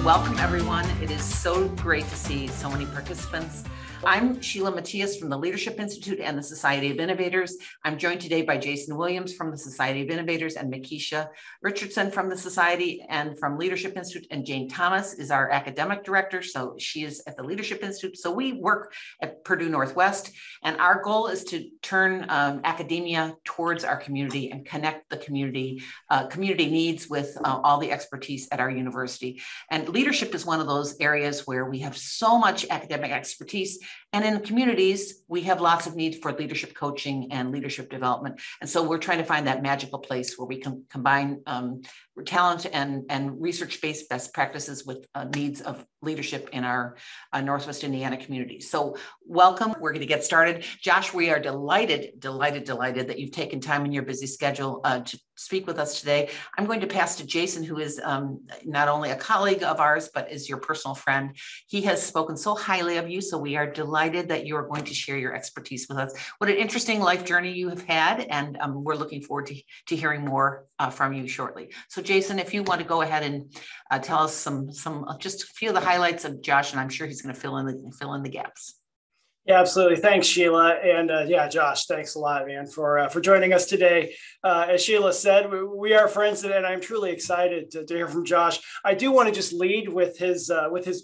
Welcome, everyone. It is so great to see so many participants. I'm Shelia Matthias from the Leadership Institute and the Society of Innovators. I'm joined today by Jason Williams from the Society of Innovators and Makisha Richardson from the Society and from Leadership Institute, and Jane Thomas is our academic director. So she is at the Leadership Institute. So we work at Purdue Northwest, and our goal is to turn academia towards our community and connect the community needs with all the expertise at our university. And leadership is one of those areas where we have so much academic expertise. And in communities, we have lots of need for leadership coaching and leadership development. And so we're trying to find that magical place where we can combine talent and research-based best practices with needs of leadership in our Northwest Indiana community. So welcome. We're going to get started. Josh, we are delighted that you've taken time in your busy schedule to speak with us today. I'm going to pass to Jason, who is not only a colleague of ours, but is your personal friend. He has spoken so highly of you, so we are delighted that you are going to share your expertise with us. What an interesting life journey you have had, and we're looking forward to hearing more from you shortly. So Jason, if you want to go ahead and tell us some just a few of the highlights of Josh, and I'm sure he's going to fill in the gaps. Yeah, absolutely. Thanks, Sheila. And yeah, Josh, thanks a lot, man, for joining us today. As Sheila said, we are friends today, and I'm truly excited to hear from Josh. I do want to just lead with his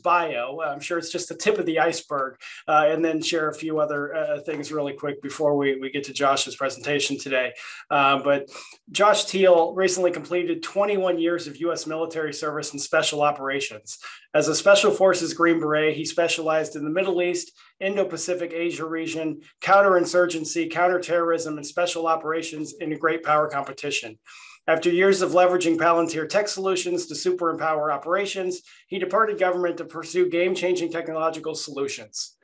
bio. I'm sure it's just the tip of the iceberg, and then share a few other things really quick before we get to Josh's presentation today. But Josh Thiel recently completed 21 years of U.S. military service and special operations. As a Special Forces Green Beret, he specialized in the Middle East, Indo Pacific Asia region, counterinsurgency, counterterrorism, and special operations in a great power competition. After years of leveraging Palantir tech solutions to super empower operations, he departed government to pursue game-changing technological solutions.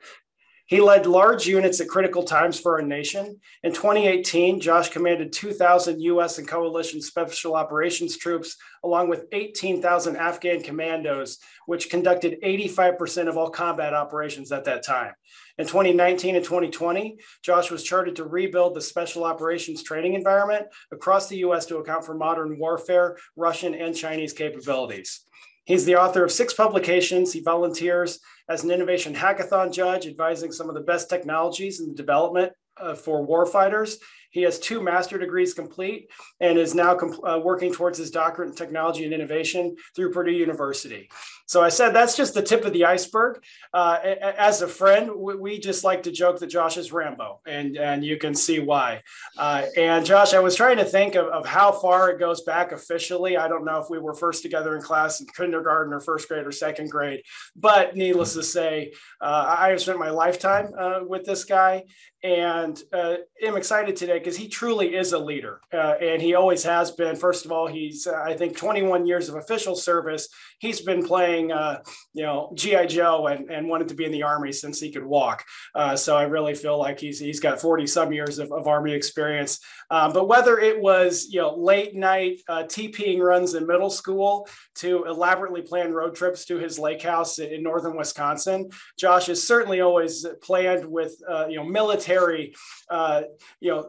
He led large units at critical times for our nation. In 2018, Josh commanded 2,000 U.S. and coalition special operations troops, along with 18,000 Afghan commandos, which conducted 85% of all combat operations at that time. In 2019 and 2020, Josh was chartered to rebuild the special operations training environment across the U.S. to account for modern warfare, Russian and Chinese capabilities. He's the author of 6 publications. He volunteers as an innovation hackathon judge, advising some of the best technologies in the development for warfighters. He has 2 master's degrees complete and is now working towards his doctorate in technology and innovation through Purdue University. So I said that's just the tip of the iceberg. As a friend, we just like to joke that Josh is Rambo, and you can see why. And Josh, I was trying to think of how far it goes back officially. I don't know if we were first together in class in kindergarten or first grade or second grade, but needless to say, I have spent my lifetime with this guy. And I'm excited today because he truly is a leader, and he always has been. First of all, he's, I think, 21 years of official service. He's been playing, G.I. Joe and wanted to be in the Army since he could walk. So I really feel like he's got 40 some years of Army experience. But whether it was, late night TPing runs in middle school to elaborately planned road trips to his lake house in northern Wisconsin, Josh has certainly always planned with, military,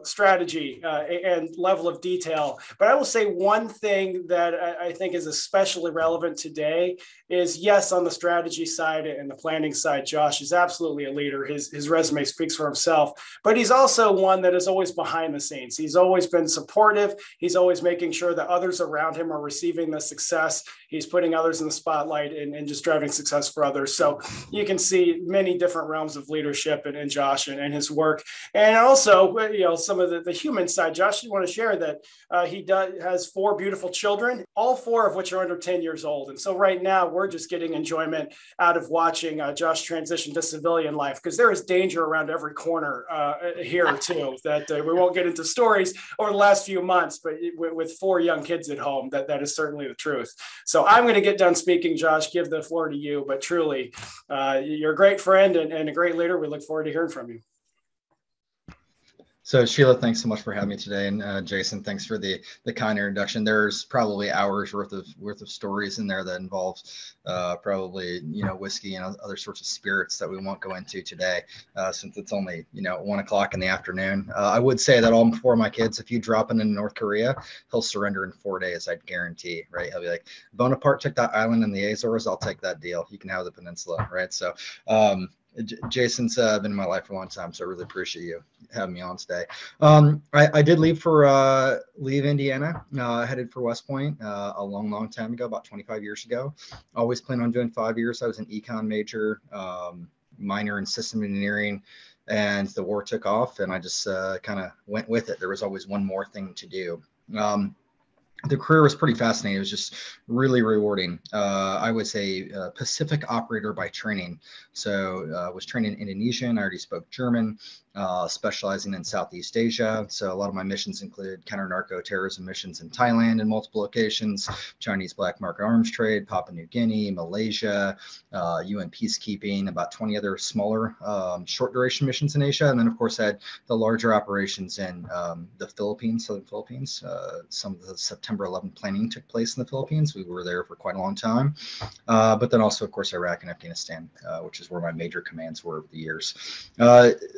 strategy and level of detail. But I will say one thing that I think is especially relevant today is, yes, on the strategy side and the planning side, Josh is absolutely a leader. His resume speaks for himself, but he's also one that is always behind the scenes. He's always been supportive. He's always making sure that others around him are receiving the success. He's putting others in the spotlight and just driving success for others. So you can see many different realms of leadership in Josh and his work. And also, some of the human side. Josh, you want to share that he has 4 beautiful children, all 4 of which are under 10 years old. And so right now we're just getting enjoyment out of watching Josh transition to civilian life, because there is danger around every corner here too, that we won't get into stories over the last few months, but with 4 young kids at home, that is certainly the truth. So I'm going to get done speaking, Josh, give the floor to you, but truly you're a great friend and a great leader. We look forward to hearing from you. So Sheila, thanks so much for having me today, and Jason, thanks for the kind introduction. There's probably hours worth of stories in there that involve probably whiskey and other sorts of spirits that we won't go into today, since it's only 1 o'clock in the afternoon. I would say that all four of my kids, if you drop into North Korea, he'll surrender in 4 days. I'd guarantee, right? He'll be like, Bonaparte took that island in the Azores, I'll take that deal. You can have the peninsula, right? So. Jason's been in my life for a long time, so I really appreciate you having me on today. I did leave Indiana, headed for West Point a long time ago, about 25 years ago. Always planned on doing 5 years. I was an econ major, minor in system engineering, and the war took off, and I just kind of went with it. There was always one more thing to do. The career was pretty fascinating. It was just really rewarding. I was a Pacific operator by training. So I was trained in Indonesian. I already spoke German, specializing in Southeast Asia. So a lot of my missions included counter-narco terrorism missions in Thailand in multiple locations, Chinese black market arms trade, Papua New Guinea, Malaysia, UN peacekeeping, about 20 other smaller short duration missions in Asia. And then, of course, I had the larger operations in the Philippines, Southern Philippines. Some of the September 11 planning took place in the Philippines. We were there for quite a long time. But then also, of course, Iraq and Afghanistan, which is where my major commands were over the years.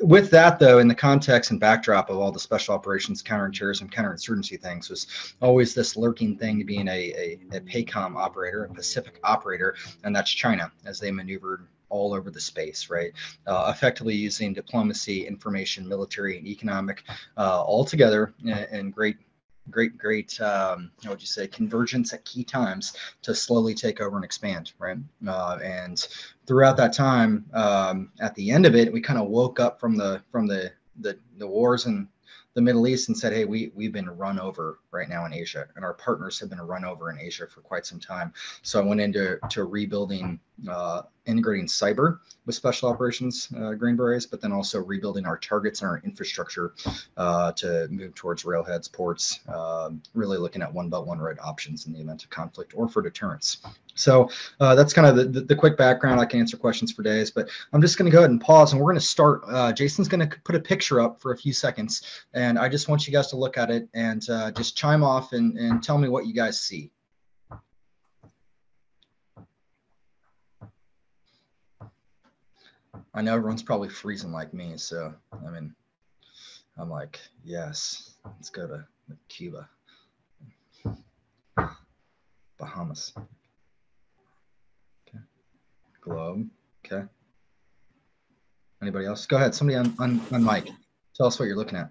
With that, though, in the context and backdrop of all the special operations, counterterrorism, counterinsurgency things, was always this lurking thing to being a PACOM operator, a Pacific operator, and that's China, as they maneuvered all over the space, right? Effectively using diplomacy, information, military, and economic all together in great how would you say, convergence at key times to slowly take over and expand, right? And throughout that time, at the end of it, we kind of woke up from the wars in the Middle East and said, hey, we've been run over right now in Asia, and our partners have been run over in Asia for quite some time. So I went into rebuilding, integrating cyber with special operations Green Berets, but then also rebuilding our targets and our infrastructure to move towards railheads, ports, really looking at one belt, one road options in the event of conflict or for deterrence. So that's kind of the quick background. I can answer questions for days, but I'm just going to go ahead and pause, and we're going to start. Jason's going to put a picture up for a few seconds, and I just want you guys to look at it and just chime off and tell me what you guys see. I know everyone's probably freezing like me, so I mean, I'm like, yes, let's go to Cuba, Bahamas. Okay, globe. Okay. Anybody else? Go ahead. Somebody on mic. Tell us what you're looking at.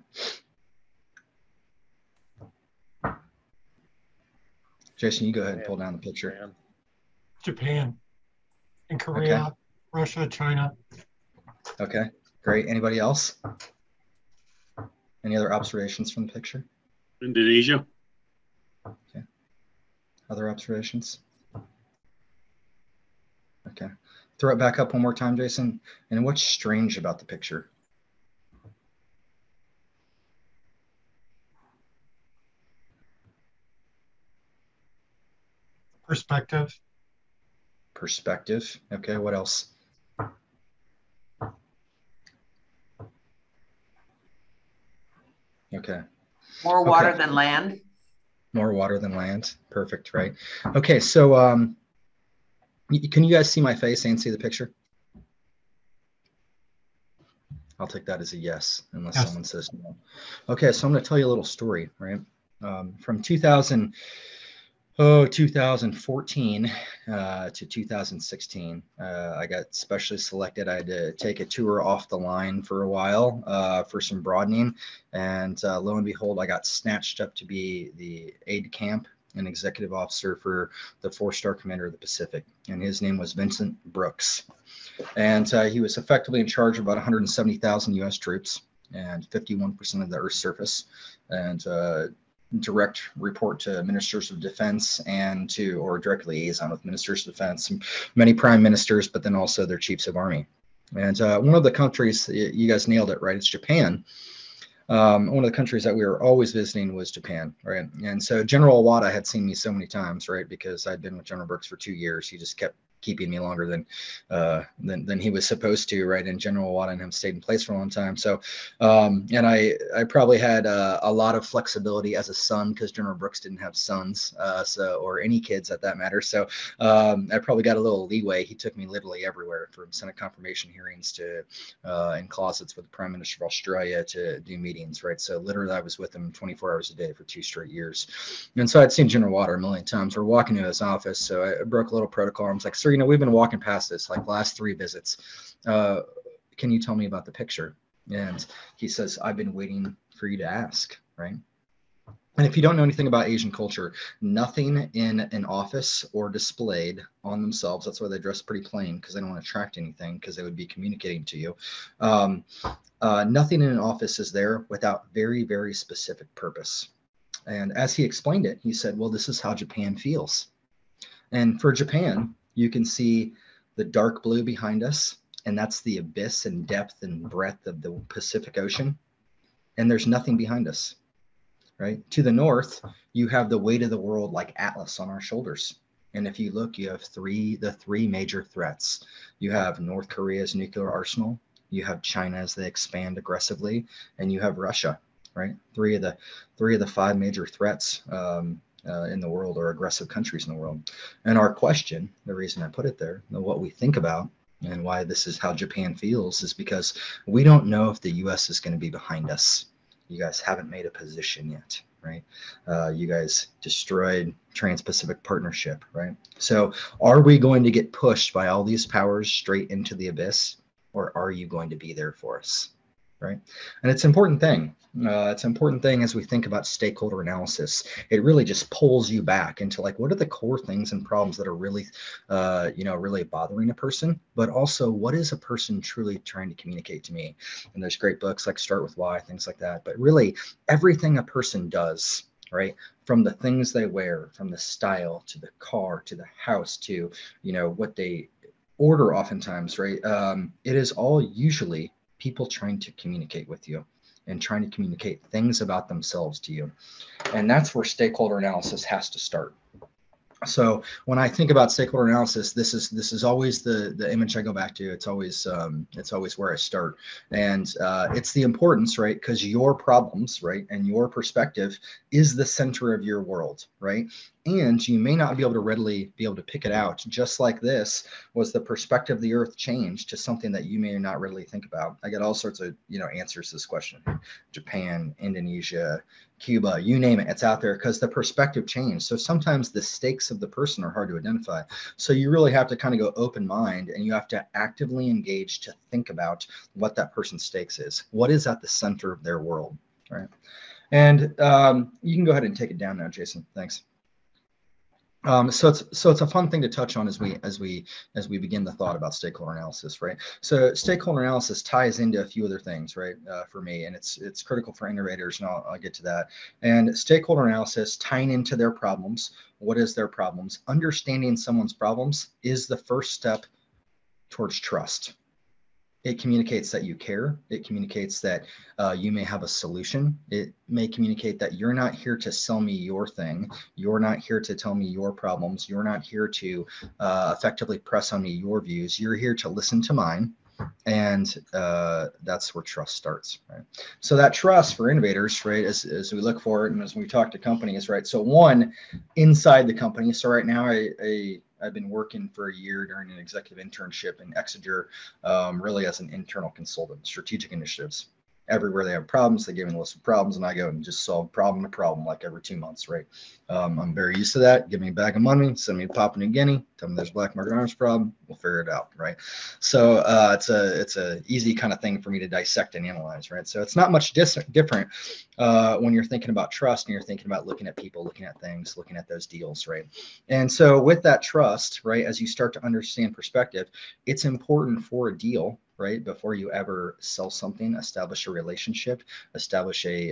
Jason, you go ahead and pull down the picture. Japan and Korea, okay. Russia, China. Okay, great. Anybody else? Any other observations from the picture? Indonesia. Okay. Other observations? Okay. Throw it back up one more time, Jason. And what's strange about the picture? Perspective. Perspective. Okay, what else? Okay. More water than land. More water than land. Perfect, right? Okay, so can you guys see my face and see the picture? I'll take that as a yes, unless someone says no. Okay, so I'm going to tell you a little story, right? From 2014 to 2016, I got specially selected. I had to take a tour off the line for a while for some broadening. And lo and behold, I got snatched up to be the aide-de-camp and executive officer for the 4-star commander of the Pacific. And his name was Vincent Brooks. And he was effectively in charge of about 170,000 U.S. troops and 51% of the Earth's surface. And direct report to ministers of defense or direct liaison with ministers of defense, many prime ministers, but then also their chiefs of army. And one of the countries, you guys nailed it, right? It's Japan. One of the countries that we were always visiting was Japan, right? And so General Awada had seen me so many times, right? Because I'd been with General Brooks for 2 years. He just kept keeping me longer than he was supposed to, right? And General Watt and him stayed in place for a long time. So, and I probably had a lot of flexibility as a son because General Brooks didn't have sons, or any kids at that matter. So I probably got a little leeway. He took me literally everywhere, from Senate confirmation hearings to in closets with the Prime Minister of Australia to do meetings, right? So literally I was with him 24 hours a day for 2 straight years. And so I'd seen General Watt a million times. We're walking to his office. So I broke a little protocol. I was like, sir, we've been walking past this like last 3 visits. Can you tell me about the picture? And he says, I've been waiting for you to ask, right? And if you don't know anything about Asian culture, nothing in an office or displayed on themselves, that's why they dress pretty plain, because they don't want to attract anything, because they would be communicating to you. Nothing in an office is there without very, very specific purpose. And as he explained it, he said, well, this is how Japan feels. And for Japan, you can see the dark blue behind us, and that's the abyss and depth and breadth of the Pacific Ocean. And there's nothing behind us, right? To the north, you have the weight of the world like Atlas on our shoulders. And if you look, you have the three major threats. You have North Korea's nuclear arsenal, you have China as they expand aggressively, and you have Russia, right? Three of the 5 major threats in the world, or aggressive countries in the world. And our question, the reason I put it there, and what we think about, and why this is how Japan feels, is because we don't know if the US is going to be behind us. You guys haven't made a position yet, right? You guys destroyed Trans-Pacific Partnership, right? So are we going to get pushed by all these powers straight into the abyss, or are you going to be there for us, right? And it's an important thing. It's an important thing as we think about stakeholder analysis. It really just pulls you back into like, what are the core things and problems that are really, really bothering a person, but also what is a person truly trying to communicate to me? And there's great books like Start With Why, things like that. But really everything a person does, right? From the things they wear, from the style to the car, to the house, to, what they order oftentimes, right? It is all usually people trying to communicate with you and trying to communicate things about themselves to you. And that's where stakeholder analysis has to start. So when I think about stakeholder analysis, this is always the image I go back to. It's always where I start, and it's the importance, right? Because your problems, right, and your perspective is the center of your world, right? And you may not be able to readily be able to pick it out. Just like this was the perspective of the earth changed to something that you may not readily think about. I get all sorts of answers to this question. Japan, Indonesia, Cuba, you name it, it's out there because the perspective changed. So sometimes the stakes of the person are hard to identify. So you really have to kind of go open mind, and you have to actively engage to think about what that person's stakes is. What is at the center of their world, right? And you can go ahead and take it down now, Jason. Thanks. So it's a fun thing to touch on as we begin the thought about stakeholder analysis, right? So stakeholder analysis ties into a few other things, right? For me, and it's critical for innovators, and I'll get to that. And stakeholder analysis tying into their problems. What is their problems? Understanding someone's problems is the first step towards trust. It communicates that you care. It communicates that you may have a solution. It may communicate that you're not here to sell me your thing. You're not here to tell me your problems. You're not here to effectively press on me your views. You're here to listen to mine. And that's where trust starts, right? So that trust for innovators, right, as we look for it and as we talk to companies, right? So one, inside the company. So right now I've been working for a year during an executive internship in Exiger, really as an internal consultant, strategic initiatives. Everywhere they have problems, they give me a list of problems, and I go and just solve problem to problem like every 2 months, right? I'm very used to that. Give me a bag of money, send me to Papua New Guinea, tell me there's a black market arms problem, we'll figure it out, right? So it's a easy kind of thing for me to dissect and analyze, right? So it's not much different when you're thinking about trust and you're thinking about looking at people, looking at things, looking at those deals, right? And so with that trust, right, as you start to understand perspective, it's important for a deal, right? Before you ever sell something, establish a relationship, establish I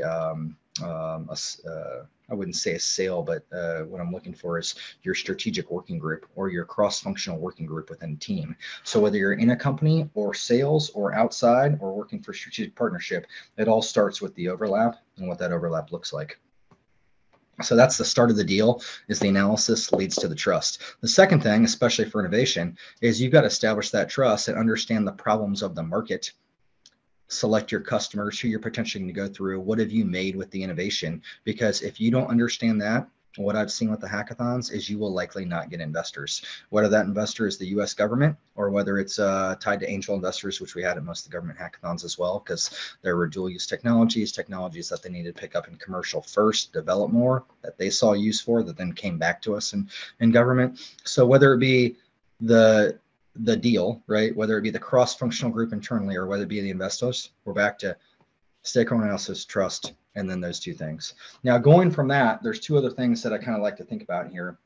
wouldn't say a sale, but what I'm looking for is your strategic working group or your cross-functional working group within a team. So whether you're in a company or sales or outside or working for strategic partnership, it all starts with the overlap and what that overlap looks like. So that's the start of the deal, is the analysis leads to the trust. The second thing, especially for innovation, is you've got to establish that trust and understand the problems of the market. Select your customers, who you're potentially going to go through, what have you made with the innovation? Because if you don't understand that, what I've seen with the hackathons is you will likely not get investors, whether that investor is the US government or whether it's tied to angel investors, which we had at most of the government hackathons as well, because there were dual use technologies that they needed to pick up in commercial first, develop more, that they saw use for, that then came back to us in government. So whether it be the deal, right, whether it be the cross-functional group internally or whether it be the investors, we're back to stakeholder analysis, trust, and then those two things. Now, going from that, there's two other things that I kind of like to think about here.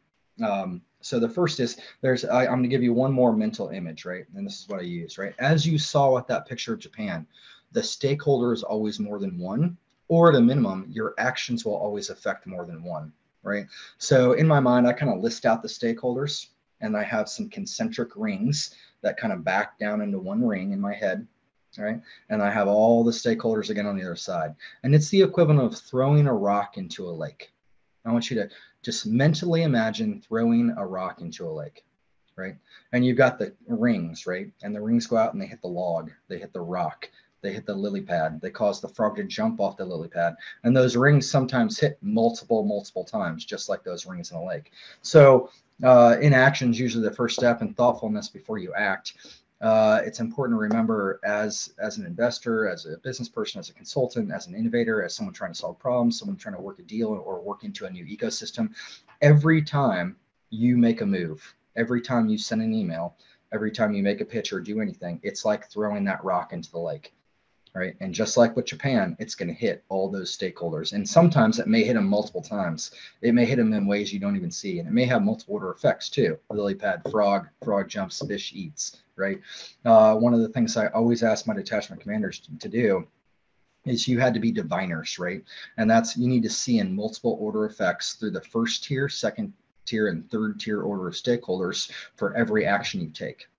So the first is I'm going to give you one more mental image, right? And this is what I use, right? As you saw with that picture of Japan, the stakeholder is always more than one, or at a minimum, your actions will always affect more than one, right? So in my mind, I kind of list out the stakeholders, and I have some concentric rings that kind of back down into one ring in my head. All right. And I have all the stakeholders again on the other side. And it's the equivalent of throwing a rock into a lake. I want you to just mentally imagine throwing a rock into a lake, right? And you've got the rings, right? And the rings go out and they hit the log, they hit the rock, they hit the lily pad, they cause the frog to jump off the lily pad. And those rings sometimes hit multiple times, just like those rings in a lake. So inaction is usually the first step in thoughtfulness before you act. It's important to remember as an investor, as a business person, as a consultant, as an innovator, as someone trying to solve problems, someone trying to work a deal or work into a new ecosystem, every time you make a move, every time you send an email, every time you make a pitch or do anything, it's like throwing that rock into the lake. Right. And just like with Japan, it's going to hit all those stakeholders. And sometimes it may hit them multiple times. It may hit them in ways you don't even see. And it may have multiple order effects too. Lily pad, frog jumps, fish eats. Right. One of the things I always ask my detachment commanders to do is you had to be diviners. Right. And that's, you need to see in multiple order effects through the first tier, second tier, and third tier order of stakeholders for every action you take.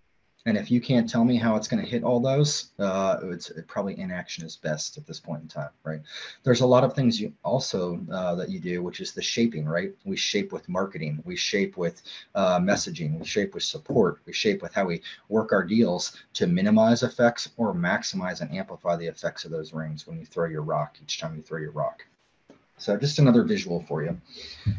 And if you can't tell me how it's going to hit all those, it's probably inaction is best at this point in time, right? There's a lot of things you also that you do, which is the shaping, right? We shape with marketing, we shape with messaging, we shape with support, we shape with how we work our deals to minimize effects or maximize and amplify the effects of those rings when you throw your rock, each time you throw your rock. So just another visual for you.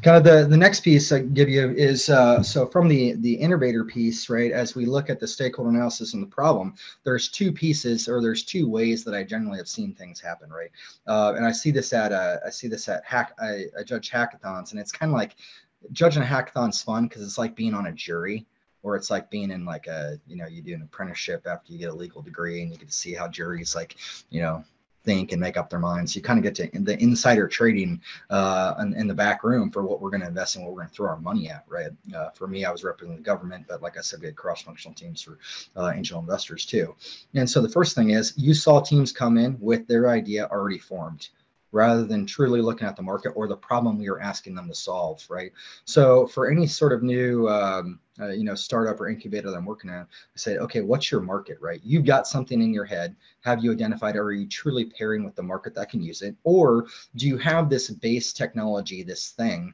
Kind of the next piece I give you is, so from the innovator piece, right, as we look at the stakeholder analysis and the problem, there's two pieces, or there's two ways that I generally have seen things happen, right? And I see this at I judge hackathons, and it's kind of like judging a hackathon's fun because it's like being on a jury, or it's like being in like you do an apprenticeship after you get a legal degree, and you get to see how juries think and make up their minds. You kind of get to the insider trading in the back room for what we're going to invest in, what we're going to throw our money at, right? For me, I was representing the government, but like I said, we had cross-functional teams for angel investors too. And so the first thing is you saw teams come in with their idea already formed, rather than truly looking at the market or the problem we were asking them to solve, right? So for any sort of new startup or incubator that I'm working at, I say, okay, what's your market, right? You've got something in your head. Have you identified, or are you truly pairing with the market that can use it? Or do you have this base technology, this thing,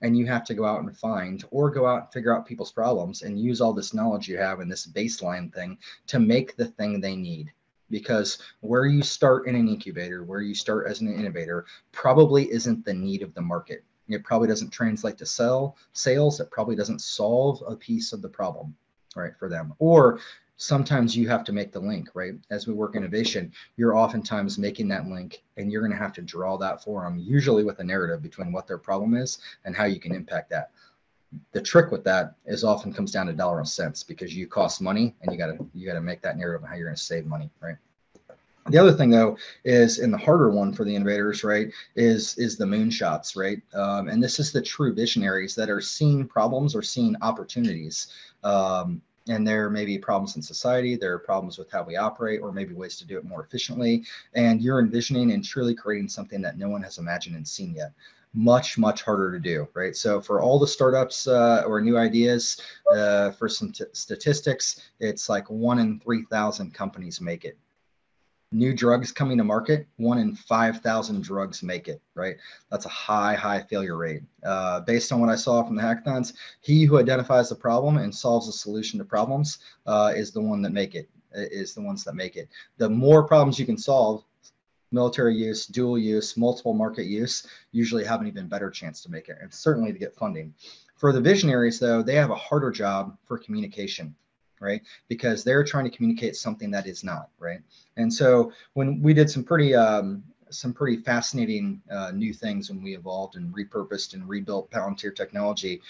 and you have to go out and find, or go out and figure out people's problems and use all this knowledge you have in this baseline thing to make the thing they need? Because where you start in an incubator, where you start as an innovator, probably isn't the need of the market. It probably doesn't translate to sales. It probably doesn't solve a piece of the problem, right, for them. Or sometimes you have to make the link, right? As we work innovation, you're oftentimes making that link, and you're going to have to draw that for them, usually with a narrative between what their problem is and how you can impact that. The trick with that is often comes down to dollar and cents, because you cost money, and you gotta make that narrative of how you're going to save money, right? The other thing, though, is, and the harder one for the innovators, right, is the moonshots, right? And this is the true visionaries that are seeing problems or seeing opportunities. And there may be problems in society, there are problems with how we operate, or maybe ways to do it more efficiently. And you're envisioning and truly creating something that no one has imagined and seen yet. Much harder to do, right? So for all the startups or new ideas, for some statistics, it's like 1 in 3,000 companies make it. new drugs coming to market, 1 in 5,000 drugs make it, right? That's a high failure rate. Based on what I saw from the hackathons, he who identifies the problem and solves a solution to problems is the one that make it, is the ones that make it. The more problems you can solve, military use, dual use, multiple market use, usually have an even better chance to make it, and certainly to get funding. For the visionaries, though, they have a harder job for communication, right? Because they're trying to communicate something that is not, right? And so when we did some pretty fascinating new things when we evolved and repurposed and rebuilt Palantir technology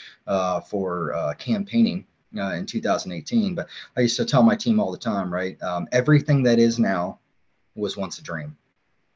for campaigning in 2018. But I used to tell my team all the time, right? Everything that is now was once a dream,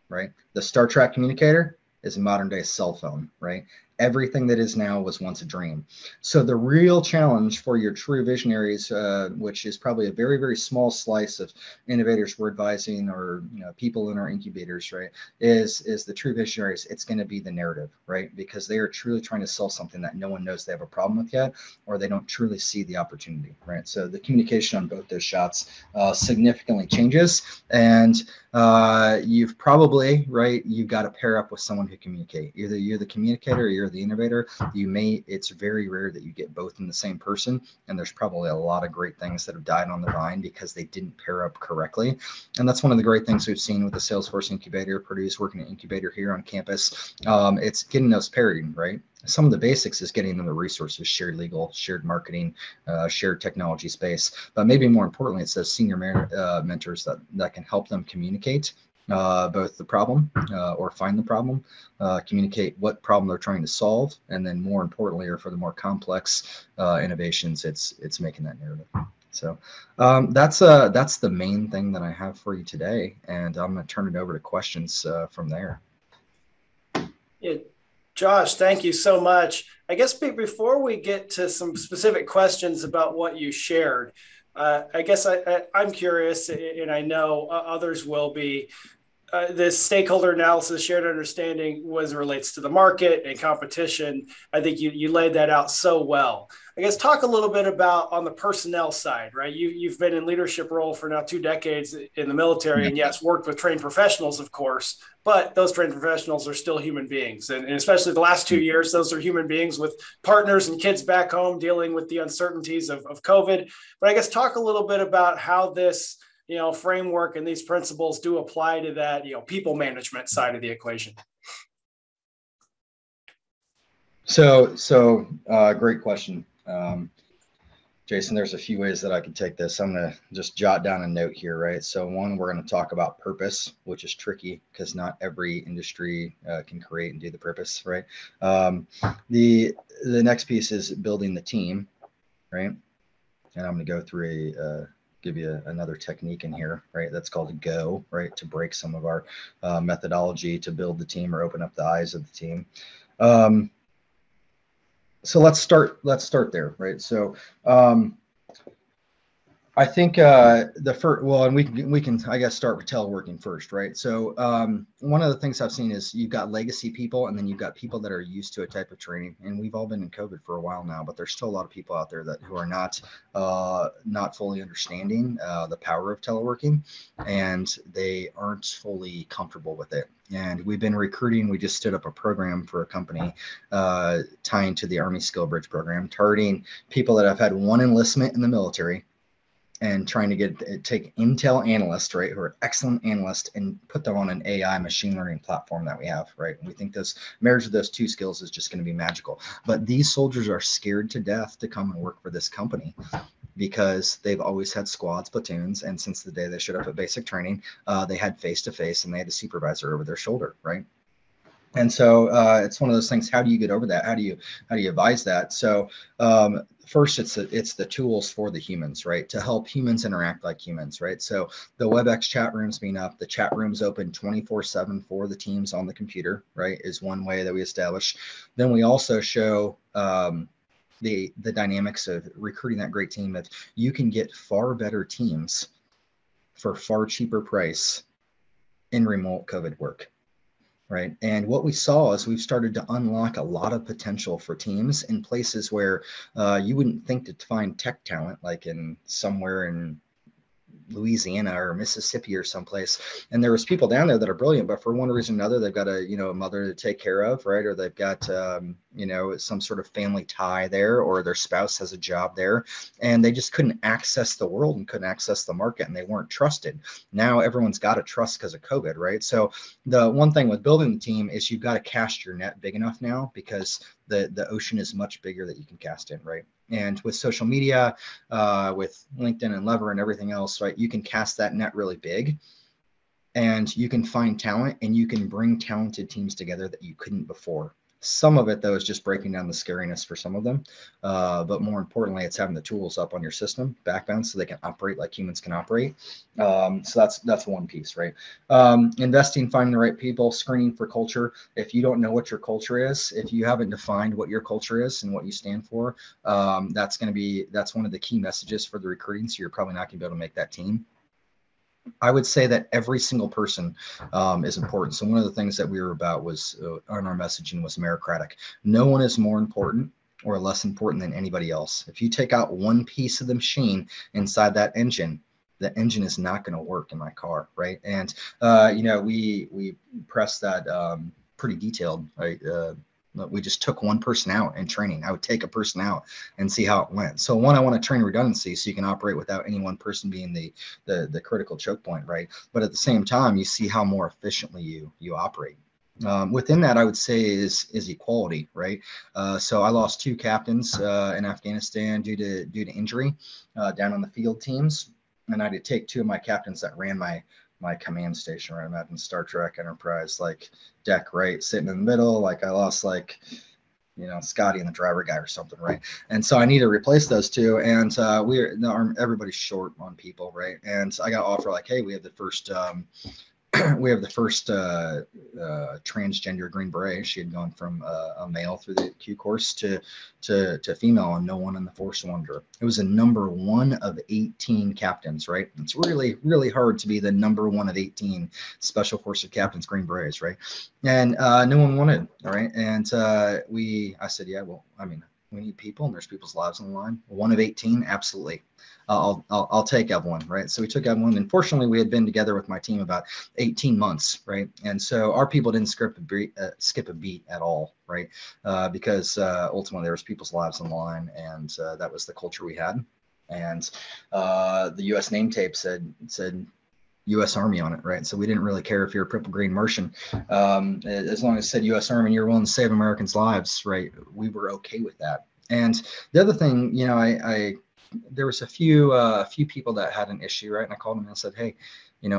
right? The Star Trek communicator is a modern day cell phone, right? Everything that is now was once a dream. So the real challenge for your true visionaries, which is probably a very small slice of innovators we're advising, or people in our incubators, right, is the true visionaries. It's going to be the narrative, right? Because they are truly trying to sell something that no one knows they have a problem with yet, or they don't truly see the opportunity, right? So the communication on both those shots significantly changes, and you've probably, right, you've got to pair up with someone who communicate. Either you're the communicator or you're the innovator. It's very rare that you get both in the same person, and there's probably a lot of great things that have died on the vine because they didn't pair up correctly. And that's one of the great things we've seen with the Salesforce incubator. Purdue's working at incubator here on campus. It's getting those pairing, right? Some of the basics is getting them the resources, shared legal, shared marketing, shared technology space. But maybe more importantly, it's those senior mentors that can help them communicate both the problem or find the problem, communicate what problem they're trying to solve, and then more importantly, or for the more complex innovations, it's making that narrative. So that's the main thing that I have for you today, and I'm going to turn it over to questions from there. Yeah. Josh, thank you so much. I guess before we get to some specific questions about what you shared, I guess I'm curious, and I know others will be. This stakeholder analysis, shared understanding, was relates to the market and competition. I think you laid that out so well. I guess talk a little bit about on the personnel side, right? You've been in leadership role for now 2 decades in the military, and yes, worked with trained professionals, of course, but those trained professionals are still human beings. And especially the last 2 years, those are human beings with partners and kids back home dealing with the uncertainties of COVID. But I guess talk a little bit about how this framework and these principles do apply to that, people management side of the equation. So great question. Jason, there's a few ways that I could take this. I'm going to just jot down a note here, right? So one, we're going to talk about purpose, which is tricky because not every industry can create and do the purpose, right? The next piece is building the team, right? And I'm going to go through give you another technique in here, right? That's called a go, right? To break some of our methodology to build the team or open up the eyes of the team. So let's start there, right? So I think the first, well, and we can I guess start with Telworking first, right? So one of the things I've seen is you've got legacy people, and then you've got people that are used to a type of training. And we've all been in COVID for a while now, but there's still a lot of people out there who are not fully understanding the power of teleworking, and they aren't fully comfortable with it. And we've been recruiting. We just stood up a program for a company tying to the Army Skill Bridge program, targeting people that have had one enlistment in the military, and trying to take Intel analysts, right, who are excellent analysts, and put them on an AI machine learning platform that we have, right? And we think this marriage of those two skills is just going to be magical. But these soldiers are scared to death to come and work for this company because they've always had squads, platoons, and since the day they showed up at basic training, they had face-to-face and they had a supervisor over their shoulder, right? And so it's one of those things. How do you get over that? How do you advise that? So first, it's the tools for the humans, right? To help humans interact like humans, right? So the WebEx chat rooms being up, the chat rooms open 24/7 for the teams on the computer, right? Is one way that we establish. Then we also show the dynamics of recruiting that great team, that you can get far better teams for far cheaper price in remote COVID work. Right. And what we saw is we've started to unlock a lot of potential for teams in places where you wouldn't think to find tech talent, like in somewhere in, Louisiana or Mississippi or someplace, and there was people down there that are brilliant, but for one reason or another, they've got a mother to take care of, right? Or they've got some sort of family tie there, or their spouse has a job there, and they just couldn't access the world and couldn't access the market, and they weren't trusted. Now everyone's got to trust because of COVID, right? So the one thing with building the team is you've got to cast your net big enough now, because the ocean is much bigger that you can cast in, right? And with social media, with LinkedIn and Lever and everything else, right, you can cast that net really big, and you can find talent, and you can bring talented teams together that you couldn't before. Some of it, though, is just breaking down the scariness for some of them. But more importantly, it's having the tools up on your system, backbound, so they can operate like humans can operate. So that's one piece, right? Investing, finding the right people, screening for culture. If you don't know what your culture is, if you haven't defined what your culture is and what you stand for, that's one of the key messages for the recruiting. So you're probably not going to be able to make that team. I would say that every single person is important. So one of the things that we were about was on our messaging was meritocratic. No one is more important or less important than anybody else. If you take out one piece of the machine inside that engine, the engine is not going to work in my car, right? And we pressed that pretty detailed, right? We just took one person out in training. I would take a person out and see how it went. So one, I want to train redundancy so you can operate without any one person being the critical choke point, right? But at the same time, you see how more efficiently you operate. Within that, I would say is equality, right? So I lost 2 captains in Afghanistan due to injury down on the field teams, and I had to take 2 of my captains that ran my command station, right? Imagine Star Trek Enterprise, like deck right, sitting in the middle. Like I lost Scotty and the driver guy or something, right? And so I need to replace those 2. And everybody's short on people, right? And I got offered like, hey, we have the first transgender Green Beret. She had gone from a male through the Q course to female, and no one in the force wanted her. It was a number 1 of 18 captains, right? It's really, really hard to be the number 1 of 18 Special Forces Captains Green Berets, right? And no one wanted, all right? And I said, yeah, well, I mean, we need people, and there's people's lives on the line. 1 of 18, absolutely. I'll take Evelyn, right? So we took Evelyn, and fortunately we had been together with my team about 18 months, right? And so our people didn't skip a beat at all, right? Because ultimately there was people's lives on the line, and that was the culture we had. And the U.S. name tape said U.S. Army on it, right? So we didn't really care if you're a purple green Martian, as long as it said U.S. Army and you're willing to save Americans' lives, right? We were okay with that. And the other thing, there was a few people that had an issue, right? And I called them and I said, hey,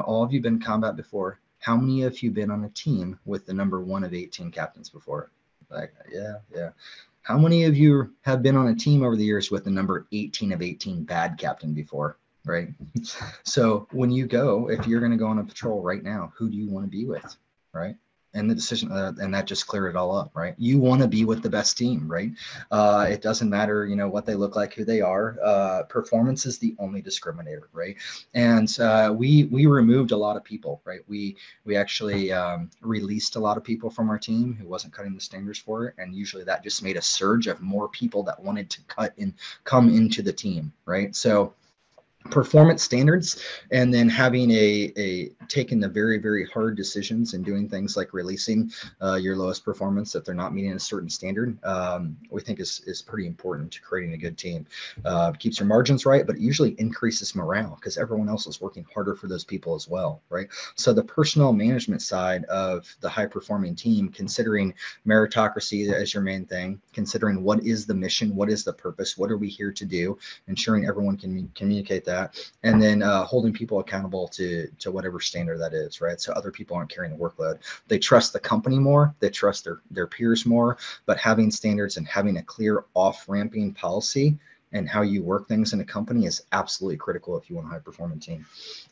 all of you been in combat before. How many of you been on a team with the number 1 of 18 captains before? Like, yeah. How many of you have been on a team over the years with the number 18 of 18 bad captain before, right? So when you go, if you're going to go on a patrol right now, who do you want to be with, right? And the decision, and that just cleared it all up, right? You want to be with the best team, right? It doesn't matter, what they look like, who they are. Performance is the only discriminator, right? And we removed a lot of people, right? We actually released a lot of people from our team who wasn't cutting the standards for it, and usually that just made a surge of more people that wanted to come into the team, right? So performance standards, and then having taking the very, very hard decisions and doing things like releasing your lowest performance if they're not meeting a certain standard, we think is pretty important to creating a good team. Keeps your margins right, but it usually increases morale because everyone else is working harder for those people as well, right? So the personnel management side of the high performing team, considering meritocracy as your main thing, considering what is the mission, what is the purpose, what are we here to do, ensuring everyone can communicate that, and then holding people accountable to whatever standard that is, right? So other people aren't carrying the workload. They trust the company more, they trust their peers more, but having standards and having a clear off-ramping policy and how you work things in a company is absolutely critical if you want a high-performing team.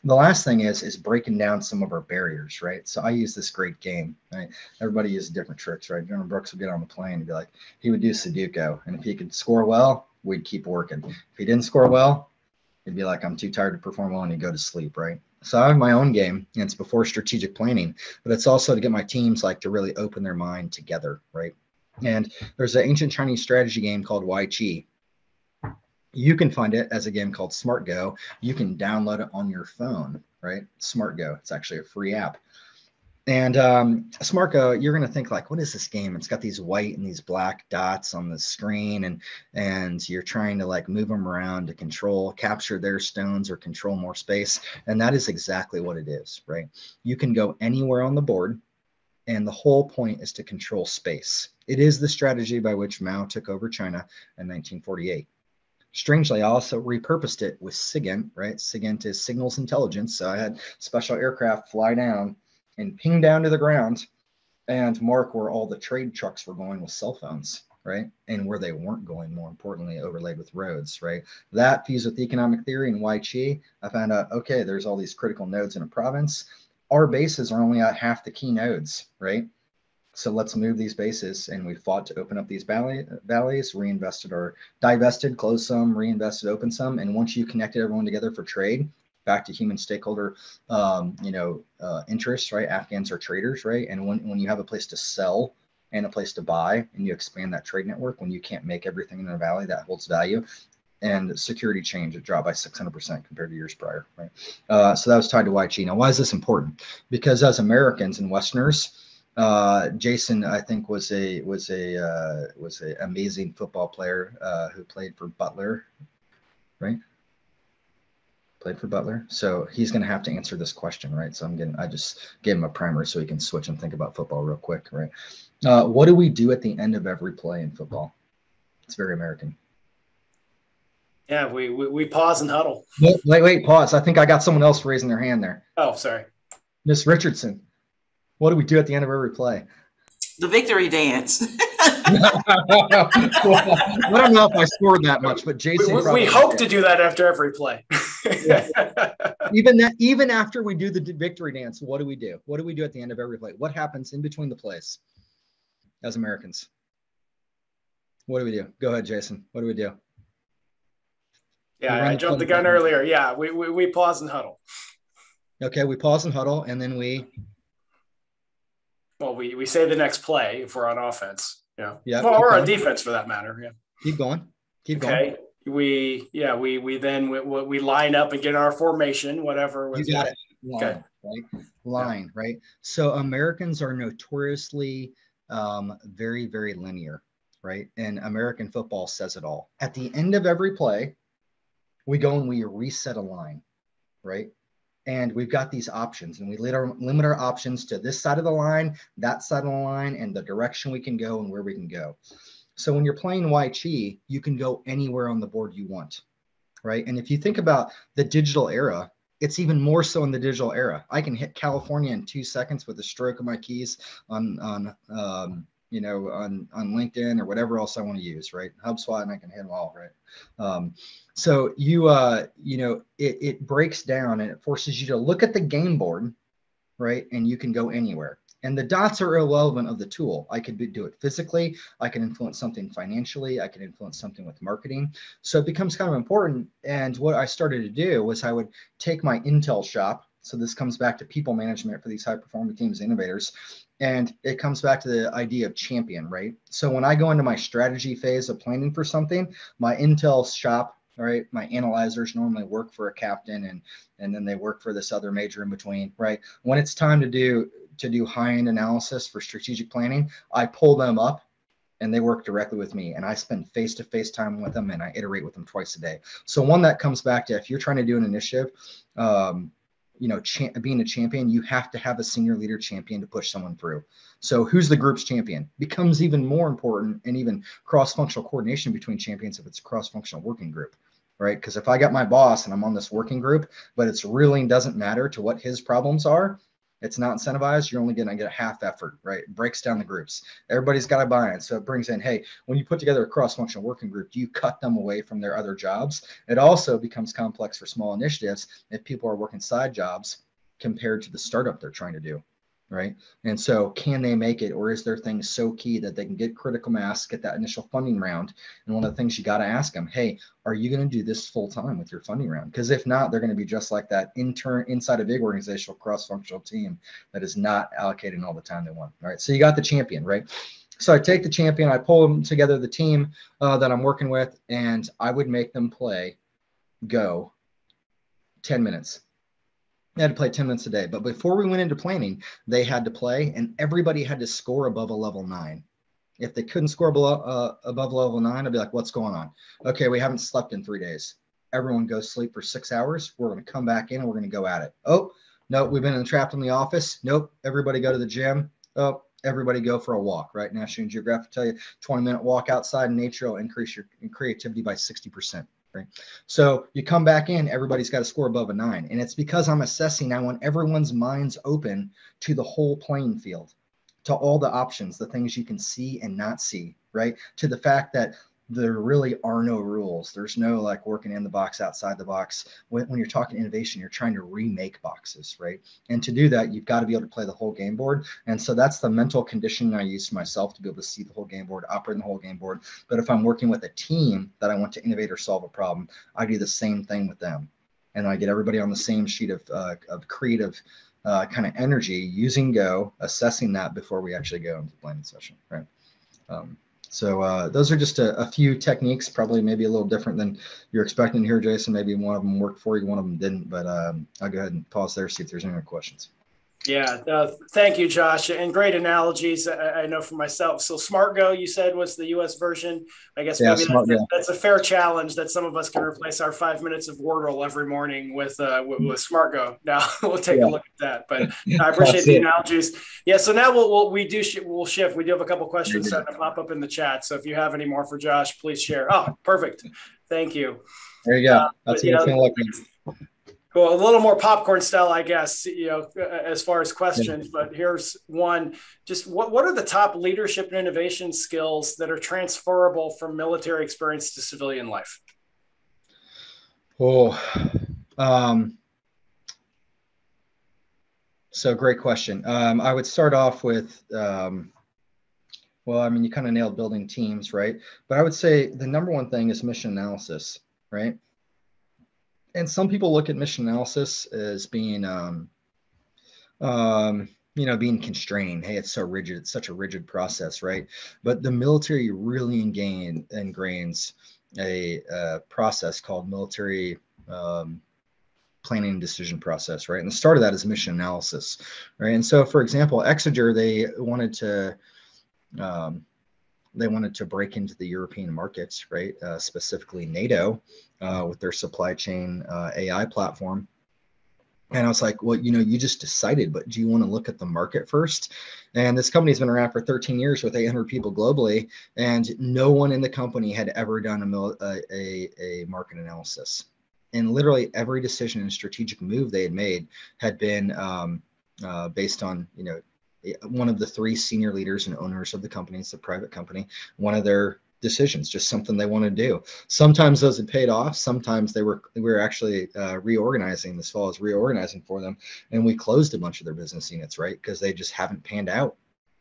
The last thing is breaking down some of our barriers, right? So I use this great game, right? Everybody uses different tricks, right? General Brooks would get on the plane and be like, he would do Sudoku, and if he could score well, we'd keep working. If he didn't score well, it'd be like, I'm too tired to perform well, and you go to sleep, right? So I have my own game, and it's before strategic planning, but it's also to get my teams to really open their mind together, right? And there's an ancient Chinese strategy game called Wai Chi. You can find it as a game called Smart Go. You can download it on your phone, right? Smart Go. It's actually a free app. And Smart Go, you're going to think like, what is this game? It's got these white and these black dots on the screen, and you're trying to like move them around to capture their stones or control more space. And that is exactly what it is, right? You can go anywhere on the board, and the whole point is to control space. It is the strategy by which Mao took over China in 1948. Strangely, I also repurposed it with SIGINT, right? SIGINT is signals intelligence. So I had special aircraft fly down and ping down to the ground and mark where all the trade trucks were going with cell phones, right? And where they weren't going, more importantly, overlaid with roads, right? That fused with economic theory and Weiqi, I found out, okay, there's all these critical nodes in a province. Our bases are only at half the key nodes, right? So let's move these bases, and we fought to open up these valleys, divested, closed some, reinvested, opened some. And once you connected everyone together for trade, back to human stakeholder, interests, right? Afghans are traders, right? And when you have a place to sell and a place to buy, and you expand that trade network, when you can't make everything in a valley, that holds value. And security change, it dropped by 600% compared to years prior, right? So that was tied to Weiqi. Now, why is this important? Because as Americans and Westerners, Jason, I think, was a amazing football player who played for Butler, right? Played for Butler. So he's going to have to answer this question, right? So I just gave him a primer so he can switch and think about football real quick, right? What do we do at the end of every play in football? It's very American. Yeah, we pause and huddle. Wait, pause. I think I got someone else raising their hand there. Oh, sorry. Miss Richardson. What do we do at the end of every play? The victory dance. Well, I don't know if I scored that much, but Jason. We hope to do that after every play. Even after we do the victory dance, what do we do? What do we do at the end of every play? What happens in between the plays as Americans? What do we do? Go ahead, Jason. What do we do? Yeah, I jumped the gun earlier. Yeah, we pause and huddle. Okay, we pause and huddle, and then we say the next play if we're on offense. Yeah. Yeah. Well, or on defense for that matter. Yeah. Keep going. Okay. We line up and get our formation, whatever. You got it. Line, right? Line, right? So Americans are notoriously very, very linear, right? And American football says it all. At the end of every play, we go and we reset a line, right? And we've got these options, and we limit our options to this side of the line, that side of the line, and the direction we can go and where we can go. So when you're playing Weiqi, you can go anywhere on the board you want, right? And if you think about the digital era, it's even more so in the digital era. I can hit California in 2 seconds with a stroke of my keys on LinkedIn or whatever else I want to use, right? HubSpot, and I can hit them all, right? So it breaks down and it forces you to look at the game board, right? And you can go anywhere. And the dots are irrelevant of the tool. I could do it physically. I can influence something financially. I can influence something with marketing. So it becomes kind of important. And what I started to do was I would take my Intel shop. So this comes back to people management for these high performing teams, innovators. And it comes back to the idea of champion, right? So when I go into my strategy phase of planning for something, my Intel shop, right? My analyzers normally work for a captain and then they work for this other major in between, right? When it's time to do high-end analysis for strategic planning, I pull them up and they work directly with me. And I spend face-to-face time with them and I iterate with them twice a day. So one that comes back to, if you're trying to do an initiative, being a champion, you have to have a senior leader champion to push someone through. So who's the group's champion becomes even more important, and even cross-functional coordination between champions if it's a cross-functional working group, right? Because if I got my boss and I'm on this working group, but it's really doesn't matter to what his problems are, it's not incentivized, you're only going to get a half effort, right? It breaks down the groups. Everybody's got to buy in. So it brings in, hey, when you put together a cross-functional working group, do you cut them away from their other jobs? It also becomes complex for small initiatives if people are working side jobs compared to the startup they're trying to do, right? And so can they make it, or is their thing so key that they can get critical mass, get that initial funding round? And one of the things you got to ask them, hey, are you going to do this full time with your funding round? Because if not, they're going to be just like that intern inside a big organizational cross-functional team that is not allocating all the time they want. All right. So you got the champion, right? So I take the champion, I pull them together, the team that I'm working with, and I would make them play Go 10 minutes. They had to play 10 minutes a day. But before we went into planning, they had to play, and everybody had to score above a level 9. If they couldn't score below, above level 9, I'd be like, what's going on? Okay, we haven't slept in 3 days. Everyone go sleep for 6 hours. We're going to come back in and we're going to go at it. Oh, no, we've been trapped in the office. Nope, everybody go to the gym. Oh, everybody go for a walk, right? National Geographic tell you 20-minute walk outside in nature will increase your creativity by 60%. Right. So you come back in, everybody's got to score above a 9. And it's because I'm assessing, I want everyone's minds open to the whole playing field, to all the options, the things you can see and not see, right? To the fact that there really are no rules. There's no like working in the box, outside the box. When you're talking innovation, you're trying to remake boxes, right? And to do that, you've got to be able to play the whole game board. And so that's the mental conditioning I use myself to be able to see the whole game board, operate in the whole game board. But if I'm working with a team that I want to innovate or solve a problem, I do the same thing with them. And I get everybody on the same sheet of creative kind of energy using Go, assessing that before we actually go into the planning session, right? So those are just a few techniques, probably maybe a little different than you're expecting here, Jason. Maybe one of them worked for you, one of them didn't, but I'll go ahead and pause there, see if there's any other questions. Yeah, thank you, Josh, and great analogies. I know for myself. So Smart Go, you said, was the U.S. version. I guess maybe that's a fair challenge that some of us can replace our 5 minutes of Wordle every morning with Smart Go. Now we'll take a look at that. But I appreciate the analogies. Yeah. So now we'll shift. We do have a couple questions starting to pop up in the chat. So if you have any more for Josh, please share. Oh, perfect. Thank you. There you go. That's what it's going to look like. Cool. A little more popcorn style, I guess, as far as questions, but here's one. Just what are the top leadership and innovation skills that are transferable from military experience to civilian life? So great question. I would start off with, well, I mean, you kind of nailed building teams, right? But I would say the number one thing is mission analysis, right? And some people look at mission analysis as being, being constrained. Hey, it's so rigid. It's such a rigid process, right? But the military really ingrains a process called military planning and decision process, right? And the start of that is mission analysis, right? And so, for example, Exiger, they wanted to break into the European markets, right? Specifically NATO, with their supply chain AI platform. And I was like, well, you just decided, but do you want to look at the market first? And this company's been around for 13 years with 800 people globally, and no one in the company had ever done a market analysis. And literally every decision and strategic move they had made had been based on, one of the 3 senior leaders and owners of the company. It's a private company. One of their decisions, just something they want to do. Sometimes those had paid off. Sometimes we were actually reorganizing. This fall is reorganizing for them, and we closed a bunch of their business units, right? Because they just haven't panned out,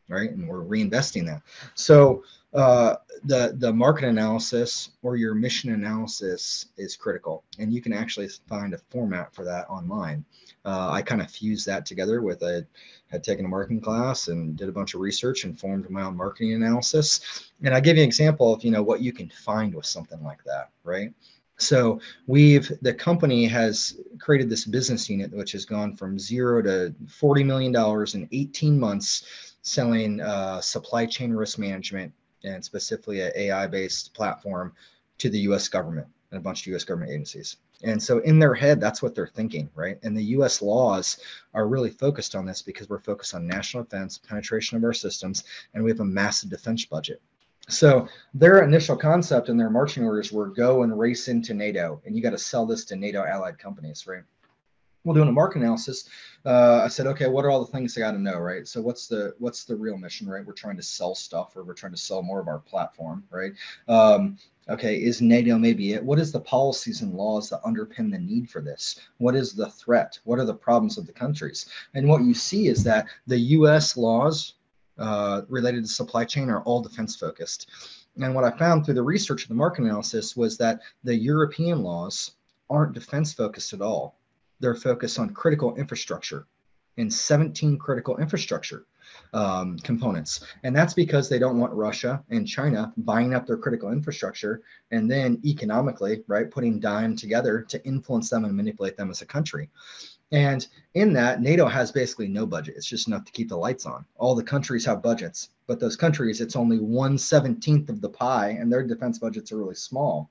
right? And we're reinvesting that. So the market analysis or your mission analysis is critical, and you can actually find a format for that online. I kind of fused that together with had taken a marketing class and did a bunch of research and formed my own marketing analysis. And I give you an example of, what you can find with something like that, right? So the company has created this business unit, which has gone from 0 to $40 million in 18 months, selling supply chain risk management and specifically an AI-based platform to the U.S. government and a bunch of U.S. government agencies. And so in their head, that's what they're thinking, right? And the U.S. laws are really focused on this because we're focused on national defense, penetration of our systems, and we have a massive defense budget. So their initial concept and their marching orders were go and race into NATO, and you got to sell this to NATO allied companies, right? Well, doing a market analysis, I said, okay, what are all the things I got to know, right? So what's the real mission, right? We're trying to sell stuff, or we're trying to sell more of our platform, right? Okay, is NATO maybe it? What is the policies and laws that underpin the need for this? What is the threat? What are the problems of the countries? And what you see is that the U.S. laws related to supply chain are all defense focused. And what I found through the research of the market analysis was that the European laws aren't defense focused at all. They're focused on critical infrastructure. in 17 critical infrastructure components. And that's because they don't want Russia and China buying up their critical infrastructure and then economically, right, putting dime together to influence them and manipulate them as a country. And in that, NATO has basically no budget. It's just enough to keep the lights on. All the countries have budgets, but those countries, it's only 1/17 of the pie, and their defense budgets are really small.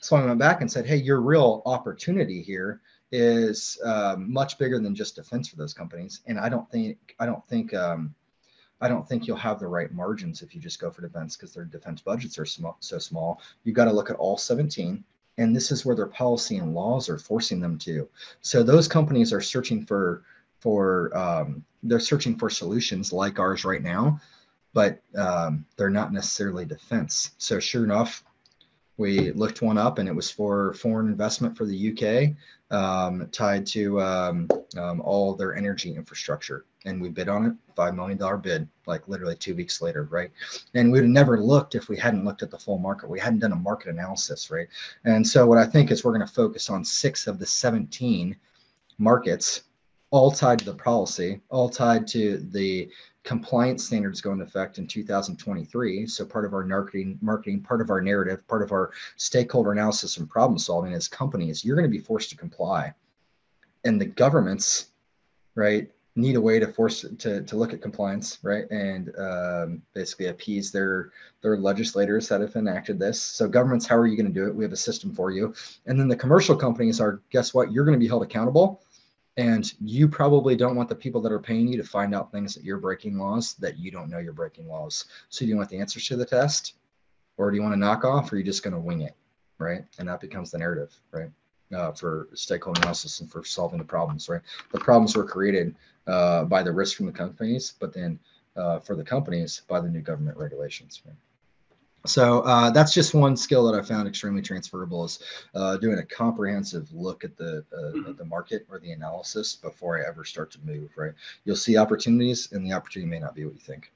So I went back and said, hey, your real opportunity here is much bigger than just defense for those companies. And I don't think you'll have the right margins if you just go for defense, because their defense budgets are so small. You've got to look at all 17. And this is where their policy and laws are forcing them to. So those companies are searching for solutions like ours right now, but they're not necessarily defense. So sure enough, we looked one up, and it was for foreign investment for the UK, tied to all their energy infrastructure. And we bid on it, $5 million bid, like literally 2 weeks later, right? And we'd have never looked if we hadn't looked at the full market. We hadn't done a market analysis, right? And so what I think is we're going to focus on 6 of the 17 markets, all tied to the policy, all tied to the compliance standards going into effect in 2023. So part of our marketing, part of our narrative, part of our stakeholder analysis and problem solving as companies, you're going to be forced to comply. And the governments, right, need a way to force to look at compliance, right, and basically appease their legislators that have enacted this. So governments, how are you going to do it? We have a system for you. And then the commercial companies are, guess what? You're going to be held accountable. And you probably don't want the people that are paying you to find out things that you're breaking laws that you don't know you're breaking laws. So do you want the answers to the test, or do you want to knock off, or are you just going to wing it, right? And that becomes the narrative, right, for stakeholder analysis and for solving the problems, right? The problems were created by the risk from the companies, but then for the companies by the new government regulations, right? So that's just one skill that I found extremely transferable, is doing a comprehensive look at the market or the analysis before I ever start to move, right? You'll see opportunities, and the opportunity may not be what you think.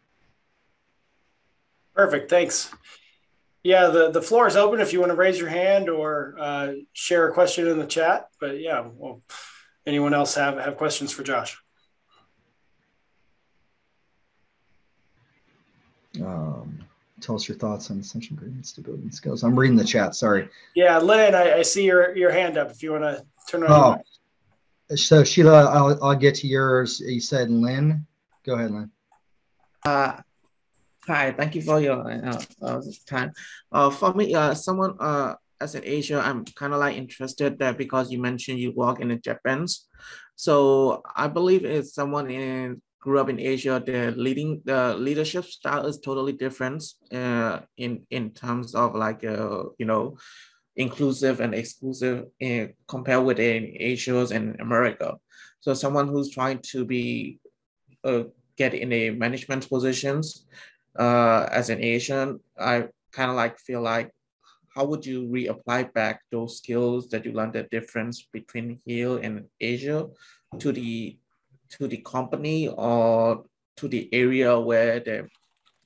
Perfect. Thanks. Yeah, the floor is open if you want to raise your hand or share a question in the chat. But yeah, well, anyone else have questions for Josh? Tell us your thoughts on essential ingredient stability and skills. I'm reading the chat. Sorry. Yeah, Lynn, I see your hand up. If you want to turn on. So Sheila, I'll get to yours. You said Lynn. Go ahead, Lynn. Hi, thank you for your time. For me, someone as an Asia, I'm kind of like interested there because you mentioned you work in the Japan. So I believe if someone grew up in Asia, the leadership style is totally different in terms of like inclusive and exclusive compared with in Asia and America. So someone who's trying to be get in a management positions as an Asian, I kind of like feel like, how would you reapply back those skills that you learned, the difference between here and Asia to the company or to the area where the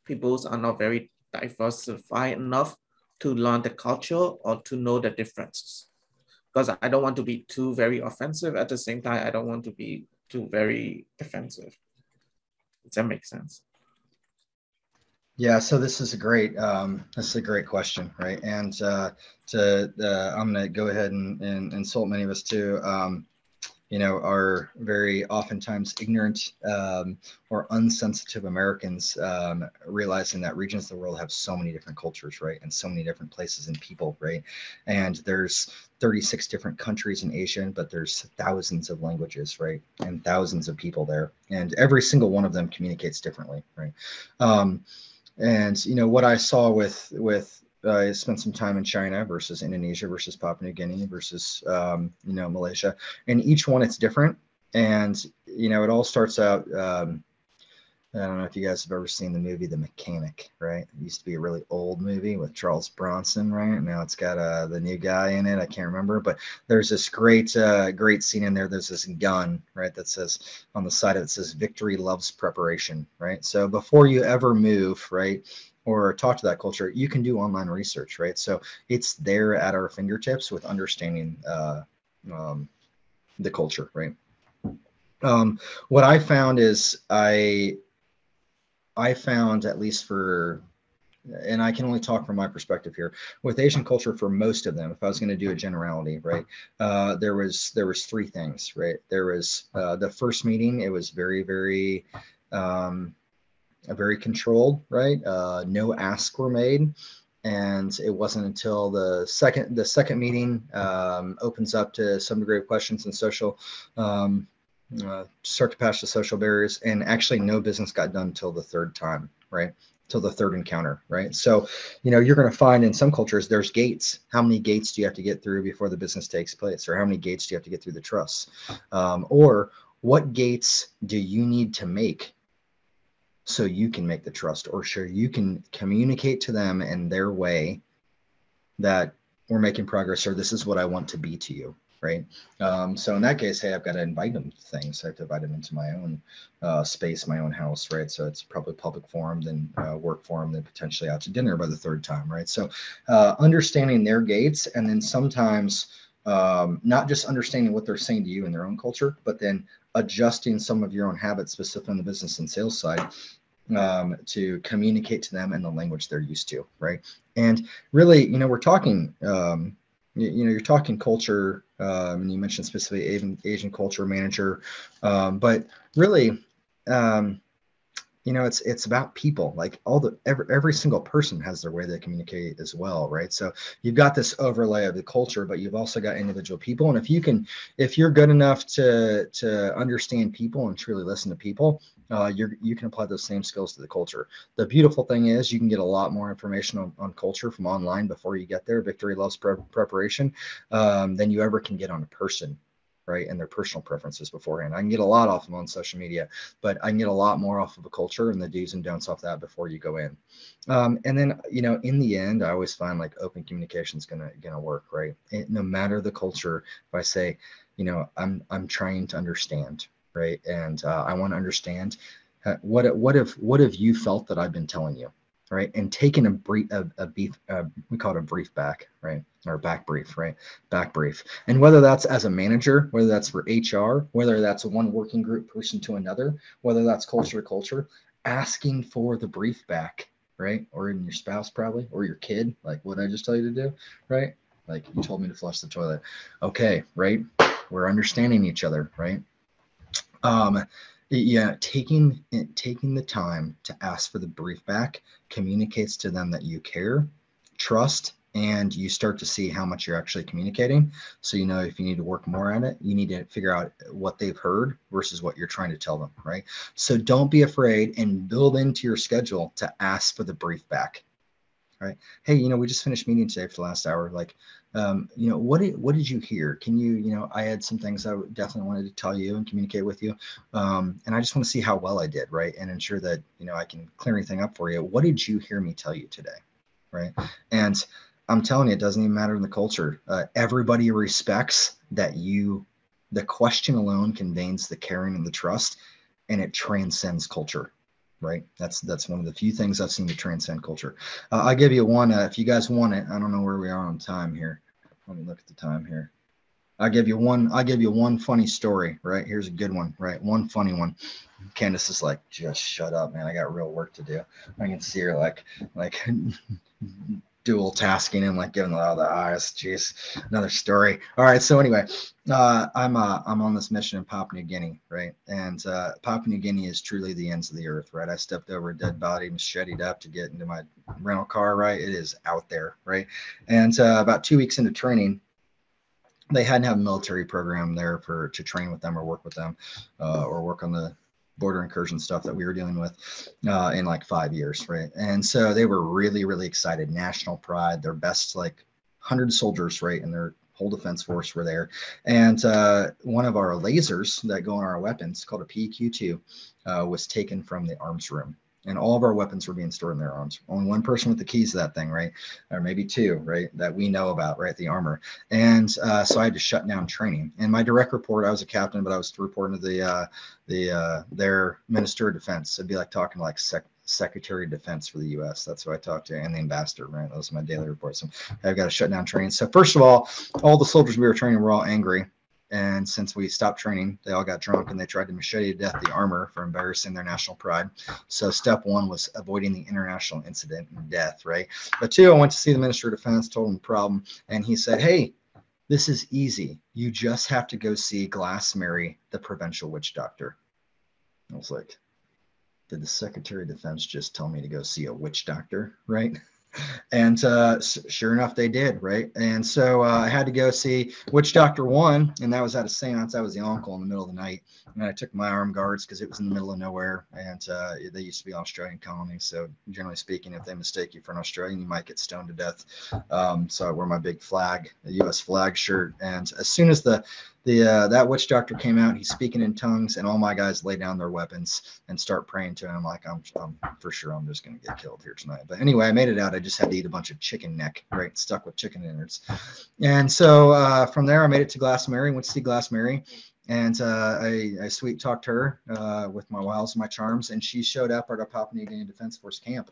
peoples are not very diversified enough to learn the culture or to know the differences? Because I don't want to be too very offensive. At the same time, I don't want to be too very defensive. Does that make sense? Yeah, so this is a great question, right? And I'm going to go ahead and insult many of us too. Are very oftentimes ignorant or unsensitive Americans, realizing that regions of the world have so many different cultures, right? And so many different places and people, right? And there's 36 different countries in Asia, but there's thousands of languages, right? And thousands of people there. And every single one of them communicates differently, right? And what I saw with I spent some time in China versus Indonesia versus Papua New Guinea versus Malaysia, and each one it's different. And it all starts out. I don't know if you guys have ever seen the movie The Mechanic, right? It used to be a really old movie with Charles Bronson, right? And now it's got the new guy in it. I can't remember, but there's this great scene in there. There's this gun, right, that says on the side of it says "Victory loves preparation," right? So before you ever move, right, or talk to that culture, you can do online research, right? So it's there at our fingertips with understanding the culture, right? What I found is I found, at least for, and I can only talk from my perspective here, with Asian culture, for most of them, if I was going to do a generality, right, there was three things, right? There was the first meeting. It was very, very, very controlled, right? No asks were made. And it wasn't until the second meeting opens up to some degree of questions and social, start to pass the social barriers, and actually no business got done until the third time, right? Till the third encounter, right? So, you're going to find in some cultures there's gates. How many gates do you have to get through before the business takes place? Or how many gates do you have to get through the trust? Or what gates do you need to make so you can make the trust, or sure you can communicate to them in their way that we're making progress, or this is what I want to be to you, right? So in that case, hey, I've got to invite them to things. I have to invite them into my own space, my own house, right? So it's probably public forum, then work forum, then potentially out to dinner by the third time, right? So understanding their gates, and then sometimes not just understanding what they're saying to you in their own culture, but then adjusting some of your own habits, specifically on the business and sales side, to communicate to them in the language they're used to, right? And really, we're talking, you're talking culture, and you mentioned specifically Asian culture manager, but really, it's about people. Like every single person has their way they communicate as well, right? So you've got this overlay of the culture, but you've also got individual people. And if you're good enough to understand people and truly listen to people, you can apply those same skills to the culture. The beautiful thing is you can get a lot more information on culture from online before you get there. Victory loves preparation, than you ever can get on a person, right? And their personal preferences beforehand. I can get a lot off of them on social media, but I can get a lot more off of a culture and the do's and don'ts off that before you go in. And then, in the end, I always find like open communication is gonna work, right? No matter the culture, if I say, I'm trying to understand, right? And I want to understand what have you felt that I've been telling you, right? And taking a brief, we call it a brief back, right? Or back brief, right? Back brief. And whether that's as a manager, whether that's for HR, whether that's one working group person to another, whether that's culture to culture, asking for the brief back, right? Or even your spouse probably, or your kid, like what I just tell you to do, right? Like you told me to flush the toilet. Okay, right? We're understanding each other, right? Yeah, taking the time to ask for the brief back communicates to them that you care, trust, and you start to see how much you're actually communicating. So if you need to work more at it, you need to figure out what they've heard versus what you're trying to tell them, right? So don't be afraid, and build into your schedule to ask for the brief back, right? Hey, we just finished meeting today for the last hour. Like, what did you hear? Can you, I had some things I definitely wanted to tell you and communicate with you. And I just want to see how well I did, right? And ensure that, I can clear anything up for you. What did you hear me tell you today? Right. And I'm telling you, it doesn't even matter in the culture. Everybody respects that the question alone conveys the caring and the trust, and it transcends culture. Right. That's one of the few things I've seen to transcend culture. I'll give you one, if you guys want it. I don't know where we are on time here. Let me look at the time here. I'll give you one funny story, right? Here's a good one, right? One funny one. Candace is like, just shut up, man. I got real work to do. I can see her like dual tasking and like giving a lot of the eyes. Jeez, another story. All right. So anyway, I'm on this mission in Papua New Guinea, right? And Papua New Guinea is truly the ends of the earth, right? I stepped over a dead body, macheted up to get into my rental car, right? It is out there, right? And about 2 weeks into training, they hadn't had a military program there to train with them or work with them, or work on the border incursion stuff that we were dealing with in like 5 years, right? And so they were really, really excited. National pride, their best like 100 soldiers, right, and their whole defense force were there. And one of our lasers that go on our weapons, called a PQ2, was taken from the arms room. And all of our weapons were being stored in their arms. Only one person with the keys to that thing, right? Or maybe two, right? That we know about, right? The armor. And so I had to shut down training. And my direct report, I was a captain, but I was reporting to their Minister of Defense. It'd be like talking to like Secretary of Defense for the U.S. That's who I talked to, and the ambassador, right? Those are my daily reports. So I've got to shut down training. So first of all the soldiers we were training were all angry. And since we stopped training, they all got drunk and they tried to machete to death the armor for embarrassing their national pride. So step one was avoiding the international incident and death, right? But two, I went to see the Minister of Defense, told him the problem, and he said, hey, this is easy. You just have to go see Glass Mary, the provincial witch doctor. I was like, did the Secretary of Defense just tell me to go see a witch doctor, right? And sure enough, they did, right? And so I had to go see Witch Doctor 1, and that was at a seance. I was the uncle in the middle of the night, and I took my armed guards because it was in the middle of nowhere, and they used to be Australian colonies. So generally speaking, if they mistake you for an Australian, you might get stoned to death. So I wore my big flag, the U.S. flag shirt, and as soon as that witch doctor came out, he's speaking in tongues, and all my guys lay down their weapons and start praying to him. Like, I'm for sure I'm just going to get killed here tonight. But anyway, I made it out. I just had to eat a bunch of chicken neck, right? Stuck with chicken innards. And so from there, I made it to Glass Mary, went to see Glass Mary. And I sweet talked her with my wiles and my charms. And she showed up at our Papua New Guinea Defense Force camp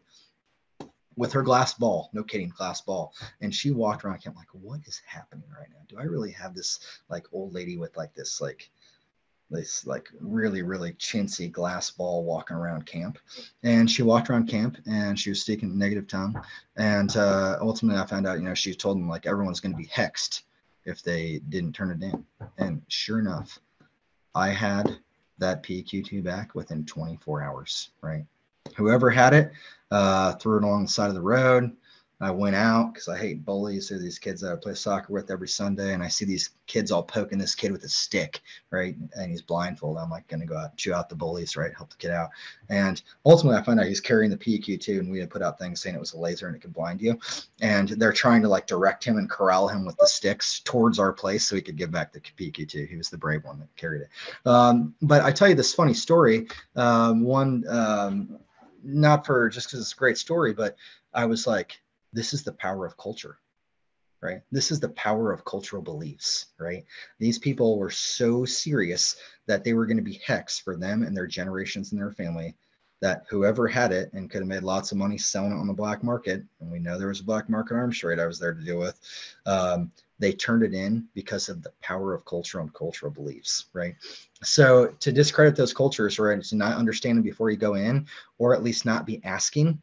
with her glass ball, no kidding, glass ball. And she walked around camp like, what is happening right now? Do I really have this like old lady with like this really, really chintzy glass ball walking around camp? And she walked around camp and she was speaking negative tongue. And ultimately I found out, she told them like everyone's going to be hexed if they didn't turn it in. And sure enough, I had that PQ2 back within 24 hours, right? Whoever had it, threw it along the side of the road. I went out because I hate bullies. They're these kids that I play soccer with every Sunday, and I see these kids all poking this kid with a stick, right? And he's blindfolded. I'm like going to go out, chew out the bullies, right? Help the kid out. And ultimately, I find out he's carrying the PQ2, and we had put out things saying it was a laser and it could blind you. And they're trying to like direct him and corral him with the sticks towards our place so he could give back the PQ2. He was the brave one that carried it. But I tell you this funny story. Not for just because it's a great story, but I was like, this is the power of culture, right? This is the power of cultural beliefs, right? These people were so serious that they were going to be hexed for them and their generations and their family, that whoever had it and could have made lots of money selling it on the black market, and we know there was a black market arms trade I was there to deal with, they turned it in because of the power of culture and cultural beliefs, right? So to discredit those cultures, right, to not understand them before you go in, or at least not be asking,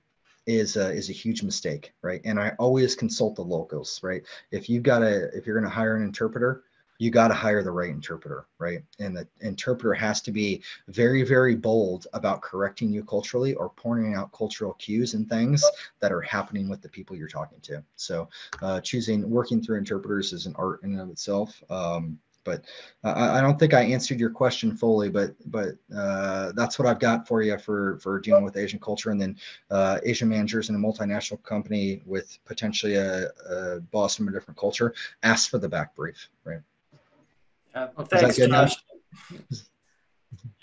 is a huge mistake, right? And I always consult the locals, right? If you're going to hire an interpreter, you got to hire the right interpreter, right? And the interpreter has to be very, very bold about correcting you culturally or pointing out cultural cues and things that are happening with the people you're talking to. So working through interpreters is an art in and of itself. But I don't think I answered your question fully, but that's what I've got for you for dealing with Asian culture. And then Asian managers in a multinational company with potentially a boss from a different culture, ask for the back brief, right? Thanks, Josh.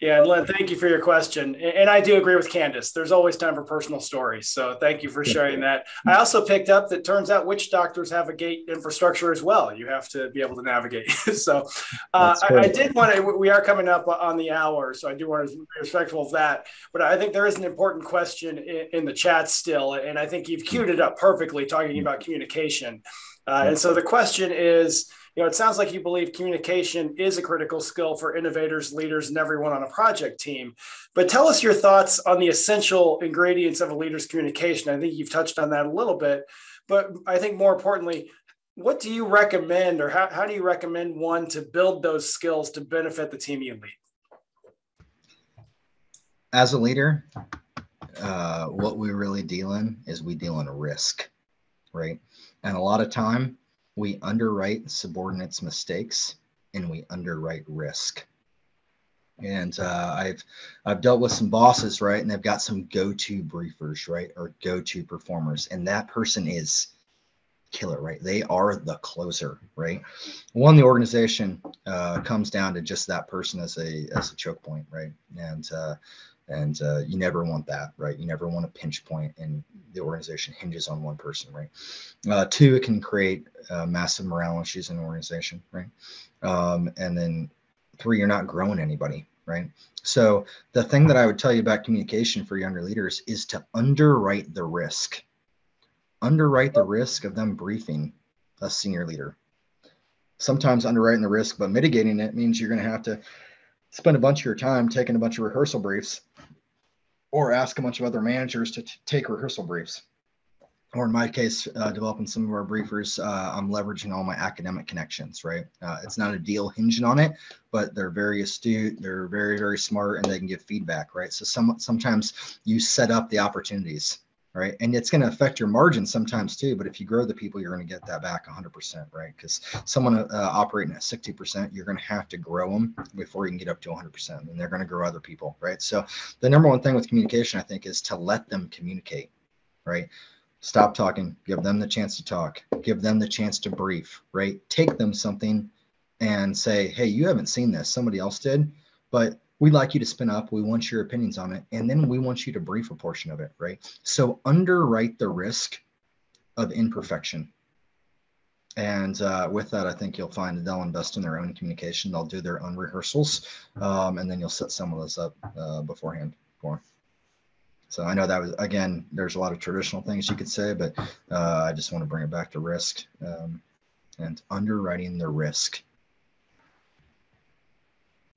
Yeah, Len, thank you for your question. And I do agree with Candace. There's always time for personal stories. So thank you for sharing that. I also picked up that turns out witch doctors have a gate infrastructure as well. You have to be able to navigate. So I did want to, we are coming up on the hour, so I do want to be respectful of that. But I think there is an important question in the chat still. And I think you've queued it up perfectly talking about communication. And so the question is, it sounds like you believe communication is a critical skill for innovators, leaders, and everyone on a project team. But tell us your thoughts on the essential ingredients of a leader's communication. I think you've touched on that a little bit, but I think more importantly, what do you recommend, or how do you recommend one to build those skills to benefit the team you lead? As a leader, what we really deal in is we deal in risk, right? And a lot of time, we underwrite subordinates' mistakes and we underwrite risk. And I've dealt with some bosses, right? And they've got some go-to briefers, right? Or go-to performers. And that person is killer, right? They are the closer, right? The organization comes down to just that person as a choke point, right? And you never want that, right? You never want a pinch point, and the organization hinges on one person, right? Two, it can create massive morale issues in an organization, right? And then three, you're not growing anybody, right? So the thing that I would tell you about communication for younger leaders is to underwrite the risk. Underwrite the risk of them briefing a senior leader. sometimes underwriting the risk, but mitigating it means you're going to have to spend a bunch of your time taking a bunch of rehearsal briefs or ask a bunch of other managers to take rehearsal briefs. Or in my case, developing some of our briefers, I'm leveraging all my academic connections, right? It's not a deal hinging on it, but they're very astute, they're very, very smart, and they can give feedback, right? So sometimes you set up the opportunities, right? And it's going to affect your margin sometimes too, but if you grow the people, you're going to get that back 100%, right? Because someone operating at 60%, you're going to have to grow them before you can get up to 100%, and they're going to grow other people, right? So the number one thing with communication, I think, is to let them communicate, right? Stop talking, give them the chance to talk, give them the chance to brief, right? Take them something and say, hey, you haven't seen this, somebody else did, but we'd like you to spin up. We want your opinions on it. And then we want you to brief a portion of it, right? So underwrite the risk of imperfection. And with that, I think you'll find that they'll invest in their own communication. They'll do their own rehearsals. And then you'll set some of those up beforehand for them. So I know that was, again, there's a lot of traditional things you could say, but I just want to bring it back to risk and underwriting the risk.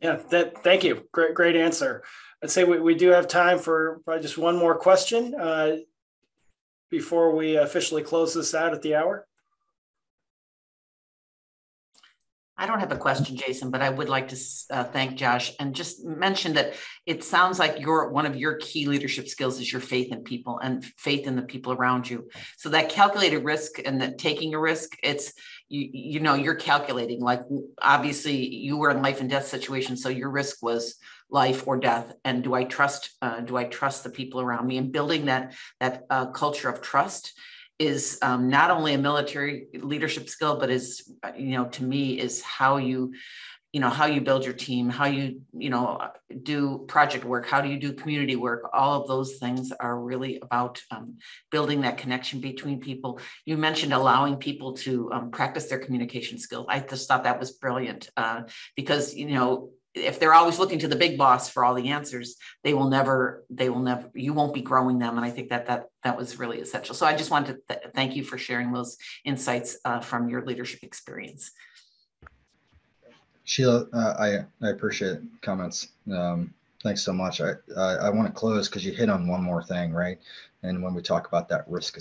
Yeah, thank you. Great answer. I'd say we do have time for probably just one more question before we officially close this out at the hour. I don't have a question, Jason, but I would like to thank Josh and just mention that it sounds like one of your key leadership skills is your faith in people and faith in the people around you. So that calculated risk and that taking a risk, it's, you know, you're calculating, like, obviously you were in life and death situation. So your risk was life or death. And do I trust the people around me? And building that culture of trust is not only a military leadership skill, but is, you know, to me, is how you build your team, how you do project work, how do you do community work. All of those things are really about building that connection between people. You mentioned allowing people to practice their communication skills. I just thought that was brilliant because, you know, if they're always looking to the big boss for all the answers, you won't be growing them. And I think that was really essential. So I just wanted to thank you for sharing those insights from your leadership experience. Sheila, I appreciate comments. Thanks so much. I want to close because you hit on one more thing, right? And when we talk about that risk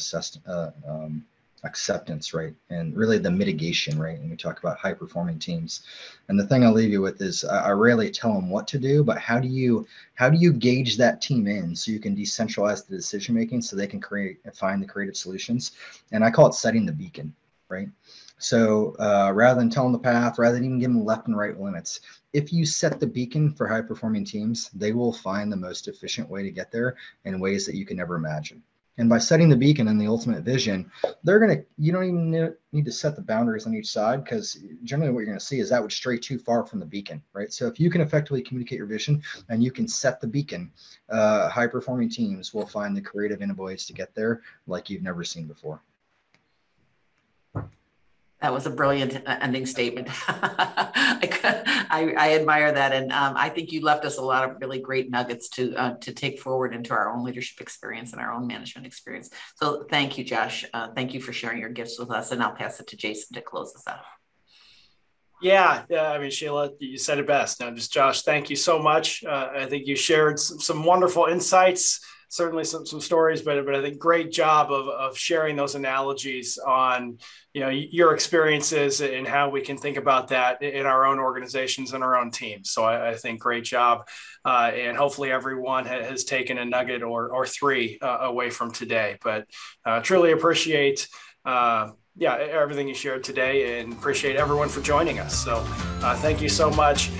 acceptance, right? And really the mitigation, right? And we talk about high performing teams. And the thing I'll leave you with is I rarely tell them what to do, but how do you gauge that team in so you can decentralize the decision making so they can find the creative solutions? And I call it setting the beacon, right? So rather than telling the path, rather than even giving them left and right limits, if you set the beacon for high performing teams, they will find the most efficient way to get there in ways that you can never imagine. And by setting the beacon and the ultimate vision, you don't even need to set the boundaries on each side, because generally what you're going to see is that would stray too far from the beacon, right? So if you can effectively communicate your vision and you can set the beacon, high performing teams will find the creative innovative ways to get there like you've never seen before. That was a brilliant ending statement. I admire that. And I think you left us a lot of really great nuggets to take forward into our own leadership experience and our own management experience. So thank you, Josh. Thank you for sharing your gifts with us. And I'll pass it to Jason to close us out. Yeah. I mean, Sheila, you said it best. Now, just Josh, thank you so much. I think you shared some wonderful insights, certainly some stories, but I think great job of sharing those analogies on, you know, your experiences and how we can think about that in our own organizations and our own teams. So I think great job. And hopefully everyone has taken a nugget or three away from today, but truly appreciate everything you shared today and appreciate everyone for joining us. So thank you so much.